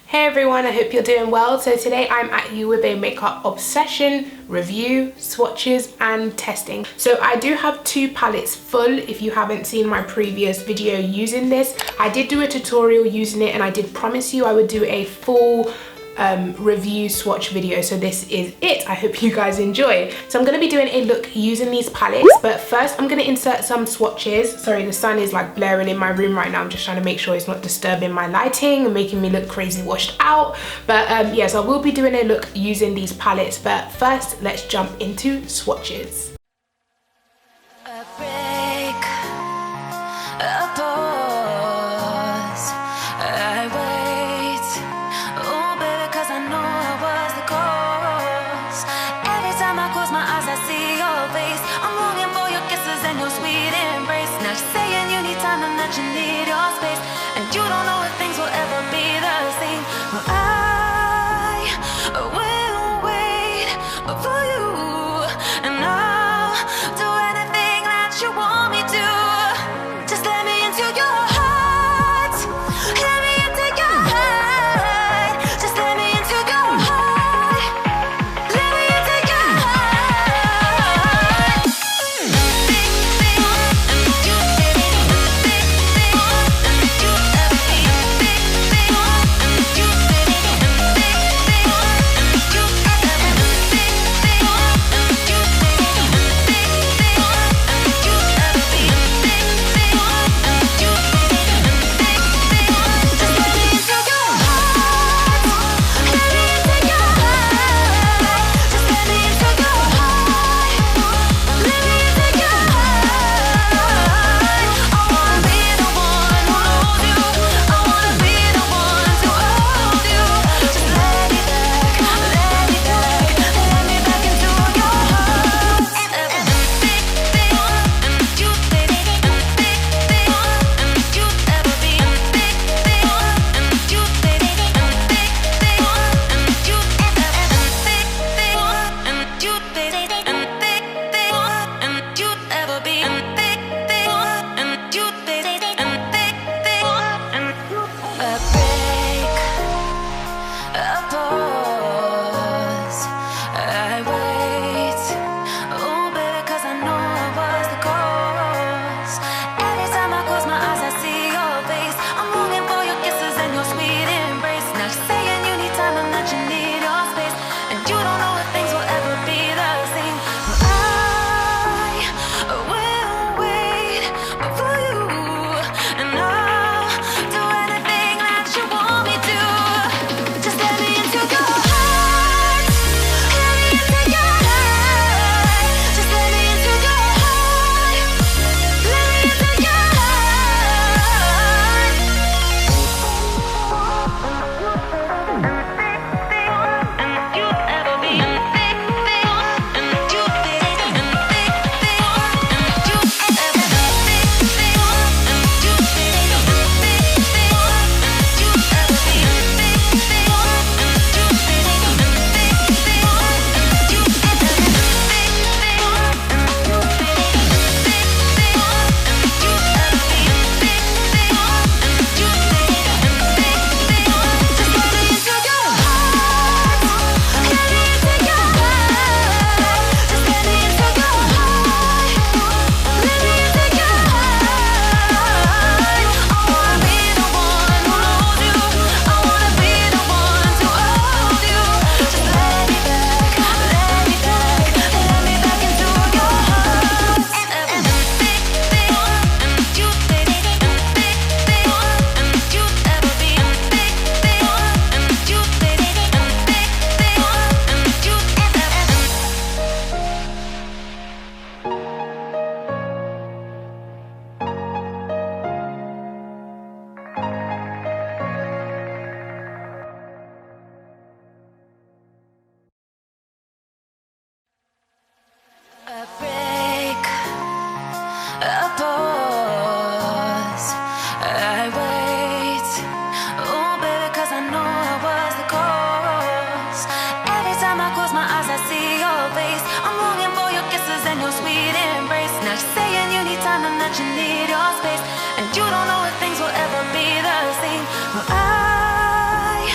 Hey everyone, I hope you're doing well. So today I'm at you with a makeup obsession, review, swatches and testing. So I do have two palettes full. If you haven't seen my previous video using this, I did do a tutorial using it and I did promise you I would do a full review swatch video, so this is it. I hope you guys enjoy. So I'm going to be doing a look using these palettes, but first I'm going to insert some swatches. Sorry, the sun is like blaring in my room right now. I'm just trying to make sure it's not disturbing my lighting and making me look crazy washed out. But yes, I will be doing a look using these palettes, but first let's jump into swatches. A break, a pause, I wait, oh baby, cause I know I was the cause. Every time I close my eyes I see your face. I'm longing for your kisses and your sweet embrace. Now you're saying you need time and that you need your space, and you don't know if things will ever be the same. Well, I will wait for you, and I'll do anything that you want me to. Just let me into your heart. Let me into your heart. Just let me into your heart. Let me into your heart. You need your space, and you don't know if things will ever be the same. Well, I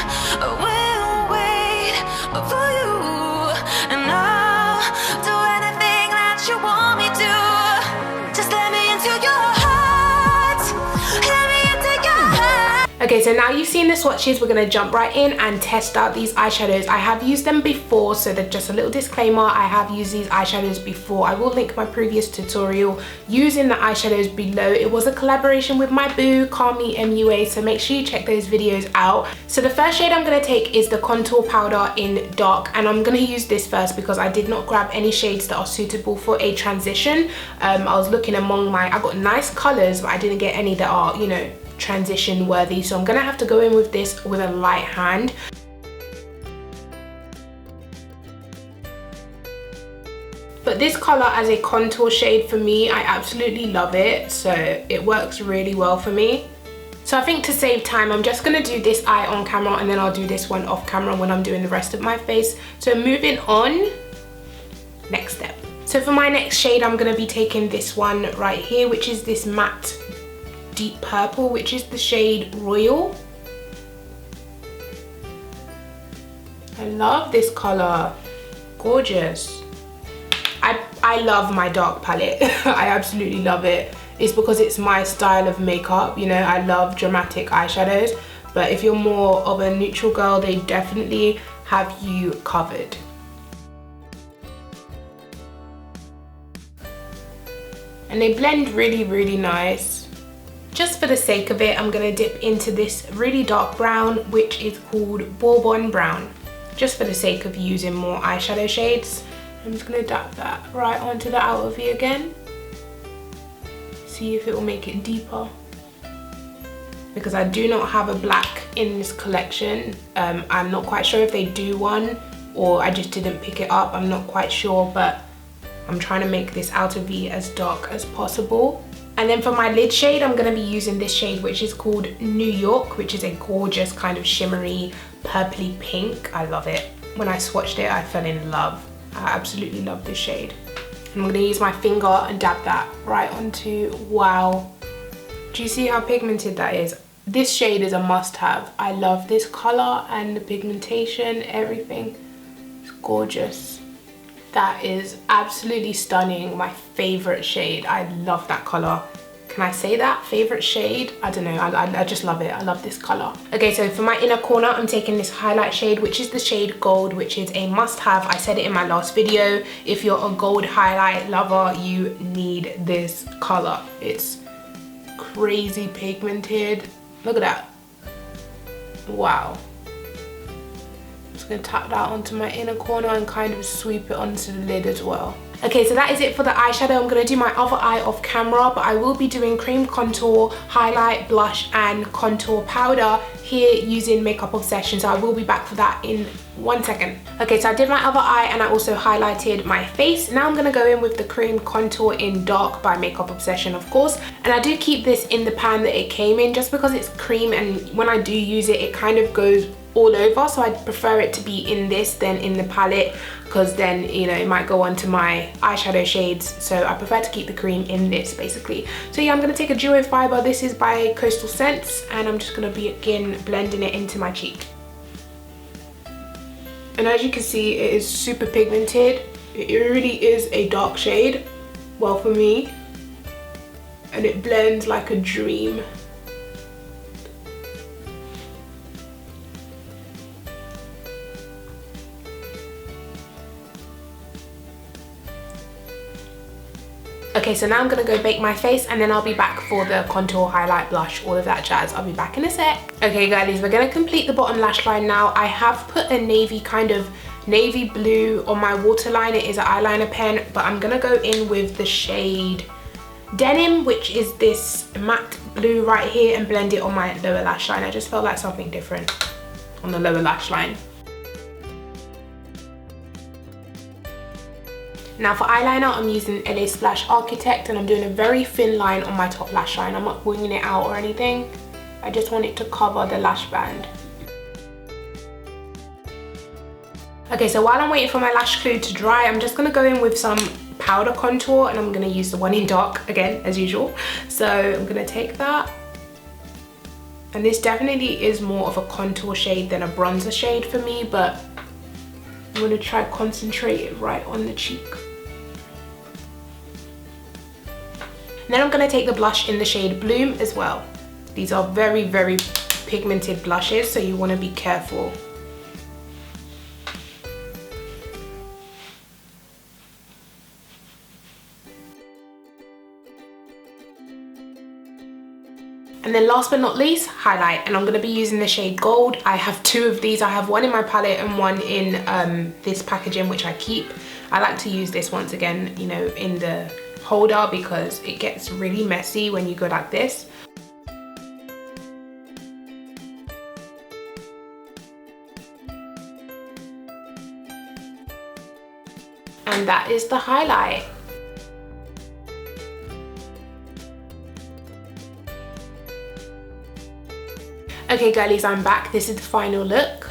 Okay, so now you've seen the swatches, we're gonna jump right in and test out these eyeshadows. I have used them before, so that just a little disclaimer, I have used these eyeshadows before. I will link my previous tutorial using the eyeshadows below. It was a collaboration with my boo, Call Me MUA, so make sure you check those videos out. So the first shade I'm gonna take is the contour powder in dark, and I'm gonna use this first because I did not grab any shades that are suitable for a transition. I was looking among I got nice colors, but I didn't get any that are, you know, transition worthy, so I'm gonna have to go in with this with a light hand. But this color as a contour shade for me, I absolutely love it, so it works really well for me. So I think to save time, I'm just gonna do this eye on camera and then I'll do this one off camera when I'm doing the rest of my face. So moving on, next step. So for my next shade, I'm gonna be taking this one right here, which is this matte deep purple, which is the shade Royal. I love this color, gorgeous. I love my dark palette. I absolutely love it. It's because it's my style of makeup, you know. I love dramatic eyeshadows, but if you're more of a neutral girl, they definitely have you covered. And they blend really, really nice. Just for the sake of it, I'm gonna dip into this really dark brown, which is called Bourbon Brown. Just for the sake of using more eyeshadow shades. I'm just gonna dab that right onto the outer V again. See if it will make it deeper. Because I do not have a black in this collection. I'm not quite sure if they do one or I just didn't pick it up. I'm not quite sure, but I'm trying to make this outer V as dark as possible. And then for my lid shade, I'm gonna be using this shade, which is called New York, which is a gorgeous kind of shimmery, purpley pink. I love it. When I swatched it, I fell in love. I absolutely love this shade. And I'm gonna use my finger and dab that right onto, wow. Do you see how pigmented that is? This shade is a must-have. I love this color and the pigmentation, everything. It's gorgeous. That is absolutely stunning. My favorite shade. I love that color. Can I say that? Favorite shade? I don't know. I just love it. I love this color. Okay, so for my inner corner, I'm taking this highlight shade, which is the shade Gold, which is a must-have. I said it in my last video. If you're a gold highlight lover, you need this color. It's crazy pigmented. Look at that. Wow. I'm gonna tap that onto my inner corner and kind of sweep it onto the lid as well. Okay, so that is it for the eyeshadow. I'm gonna do my other eye off camera, but I will be doing cream contour, highlight, blush, and contour powder here using Makeup Obsession. So I will be back for that in 1 second. Okay, so I did my other eye and I also highlighted my face. Now I'm gonna go in with the cream contour in dark by Makeup Obsession, of course. And I do keep this in the pan that it came in just because it's cream, and when I do use it, it kind of goes all over, so I prefer it to be in this than in the palette, because then, you know, it might go onto my eyeshadow shades. So I prefer to keep the cream in this basically. So yeah, I'm gonna take a duo fiber. This is by Coastal Scents, and I'm just gonna begin blending it into my cheek. And as you can see, it is super pigmented. It really is a dark shade, well for me, and it blends like a dream. Okay, so now I'm gonna go bake my face and then I'll be back for the contour, highlight, blush, all of that jazz. I'll be back in a sec. Okay guys, we're gonna complete the bottom lash line now. I have put a navy, kind of navy blue on my waterline. It is an eyeliner pen, but I'm gonna go in with the shade Denim, which is this matte blue right here, and blend it on my lower lash line. I just felt like something different on the lower lash line. Now for eyeliner, I'm using LA Splash Architect, and I'm doing a very thin line on my top lash line. I'm not winging it out or anything. I just want it to cover the lash band. Okay, so while I'm waiting for my lash glue to dry, I'm just gonna go in with some powder contour, and I'm gonna use the one in dark again, as usual. So I'm gonna take that. And this definitely is more of a contour shade than a bronzer shade for me, but I'm gonna try concentrate it right on the cheek. And then I'm gonna take the blush in the shade Bloom as well. These are very, very pigmented blushes, so you want to be careful. And then last but not least, highlight, and I'm going to be using the shade Gold. I have two of these. I have one in my palette and one in this packaging, which I keep. I like to use this once again, you know, in the holder because it gets really messy when you go like this. And that is the highlight. Okay girlies, I'm back. This is the final look.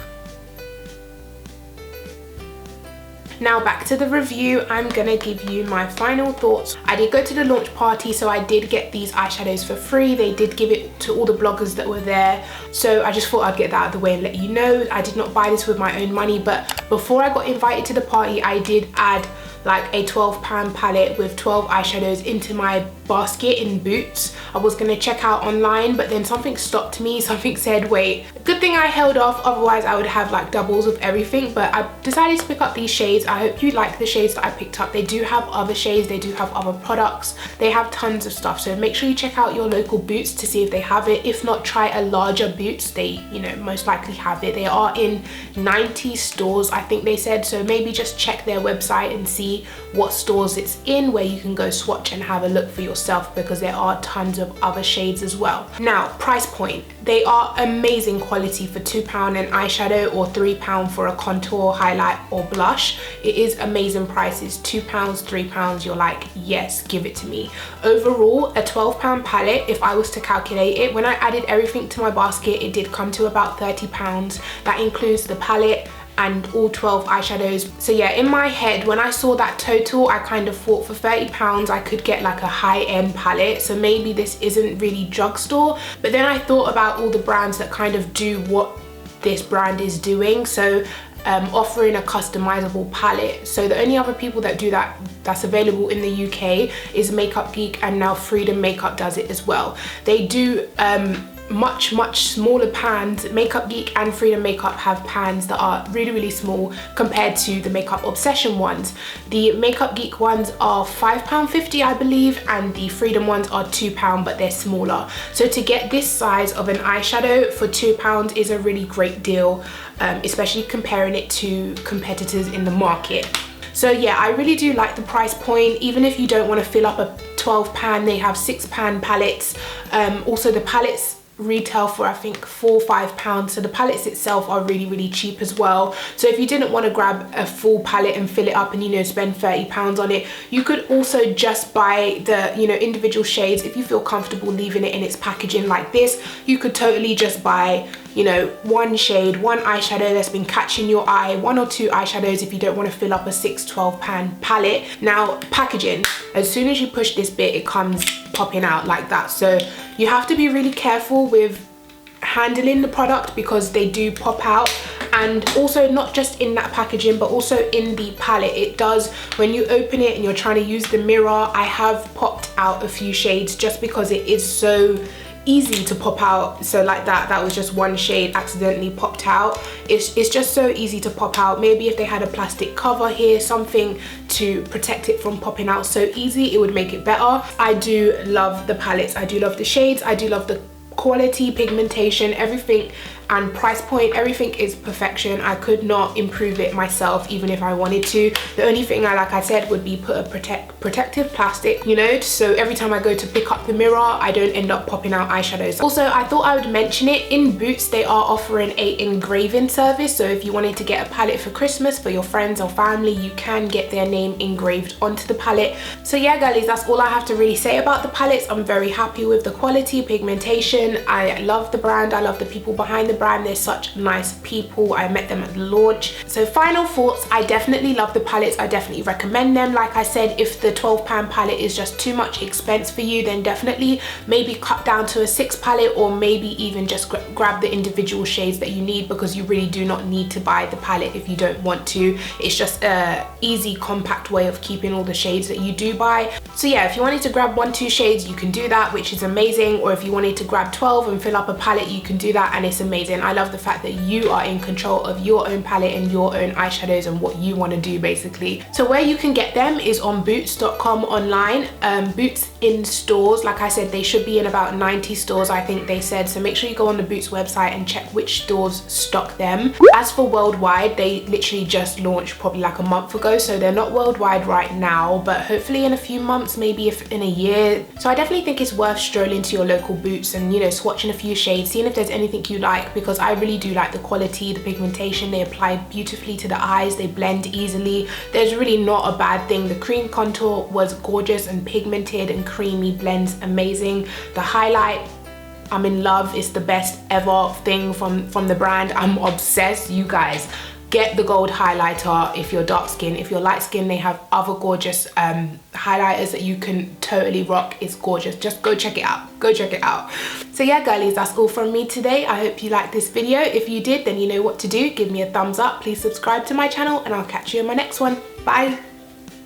Now back to the review. I'm gonna give you my final thoughts. I did go to the launch party, so I did get these eyeshadows for free. They did give it to all the bloggers that were there, so I just thought I'd get that out of the way and let you know. I did not buy this with my own money, but before I got invited to the party, I did add like a £12 palette with 12 eyeshadows into my basket in Boots. I was gonna check out online, but then something stopped me. Something said wait. Good thing I held off, otherwise I would have like doubles of everything. But I decided to pick up these shades. I hope you like the shades that I picked up. They do have other shades, they do have other products, they have tons of stuff, so make sure you check out your local Boots to see if they have it. If not, try a larger Boots. They, you know, most likely have it. They are in 90 stores, I think they said, so maybe just check their website and see what stores it's in, where you can go swatch and have a look for yourself, because there are tons of other shades as well. Now, price point. They are amazing quality for £2 an eyeshadow or £3 for a contour, highlight or blush. It is amazing prices. £2, £3, you're like, yes, give it to me. Overall, a £12 palette, if I was to calculate it, when I added everything to my basket, it did come to about £30. That includes the palette and all 12 eyeshadows. So yeah, in my head, when I saw that total, I kind of thought for £30 I could get like a high-end palette, so maybe this isn't really drugstore. But then I thought about all the brands that kind of do what this brand is doing, so offering a customizable palette. So the only other people that do that that's available in the UK is Makeup Geek, and now Freedom Makeup does it as well. They do much smaller pans. Makeup Geek and Freedom Makeup have pans that are really small compared to the Makeup Obsession ones. The Makeup Geek ones are £5.50 I believe, and the Freedom ones are £2, but they're smaller. So to get this size of an eyeshadow for £2 is a really great deal, especially comparing it to competitors in the market. So yeah, I really do like the price point. Even if you don't want to fill up a 12 pan, they have 6 pan palettes. Also the palettes retail for I think £4 or £5, so the palettes itself are really cheap as well. So if you didn't want to grab a full palette and fill it up and, you know, spend £30 on it, you could also just buy the, you know, individual shades. If you feel comfortable leaving it in its packaging like this, you could totally just buy, you know, one shade, one eyeshadow that's been catching your eye, 1 or 2 eyeshadows if you don't want to fill up a 6-12 pan palette. Now packaging, as soon as you push this bit, it comes popping out like that, so you have to be really careful with handling the product because they do pop out. And also not just in that packaging, but also in the palette, it does, when you open it and you're trying to use the mirror, I have popped out a few shades just because it is so easy to pop out. So like that was just one shade accidentally popped out. It's just so easy to pop out. Maybe if they had a plastic cover here, something to protect it from popping out so easy, it would make it better. I do love the palettes, I do love the shades, I do love the quality, pigmentation, everything, and price point. Everything is perfection. I could not improve it myself even if I wanted to. The only thing like I said, would be put a protective plastic, you know, so every time I go to pick up the mirror, I don't end up popping out eyeshadows. Also, I thought I would mention it, in Boots they are offering a engraving service, so if you wanted to get a palette for Christmas for your friends or family, you can get their name engraved onto the palette. So yeah girlies, that's all I have to really say about the palettes. I'm very happy with the quality, pigmentation. I love the brand, I love the people behind the brand. brand. They're such nice people. I met them at the launch. So final thoughts, I definitely love the palettes. I definitely recommend them. Like I said, if the £12 palette is just too much expense for you, then definitely maybe cut down to a 6 palette, or maybe even just grab the individual shades that you need, because you really do not need to buy the palette if you don't want to. It's just a easy, compact way of keeping all the shades that you do buy. So yeah, if you wanted to grab 1-2 shades, you can do that, which is amazing. Or if you wanted to grab 12 and fill up a palette, you can do that, and it's amazing. I love the fact that you are in control of your own palette and your own eyeshadows and what you want to do, basically. So where you can get them is on boots.com online. Boots in stores, like I said, they should be in about 90 stores, I think they said. So make sure you go on the Boots website and check which stores stock them. As for worldwide, they literally just launched probably like a month ago, so they're not worldwide right now, but hopefully in a few months, maybe if in a year. So I definitely think it's worth strolling to your local Boots and, you know, swatching a few shades, seeing if there's anything you like, because I really do like the quality, the pigmentation. They apply beautifully to the eyes, they blend easily. There's really not a bad thing. The cream contour was gorgeous and pigmented and creamy, blends amazing. The highlight, I'm in love. It's the best ever thing from the brand. I'm obsessed. You guys, get the gold highlighter if you're dark skin. If you're light skin, they have other gorgeous highlighters that you can totally rock. It's gorgeous. Just go check it out. Go check it out. So yeah, girlies, that's all from me today. I hope you liked this video. If you did, then you know what to do. Give me a thumbs up. Please subscribe to my channel, and I'll catch you in my next one. Bye.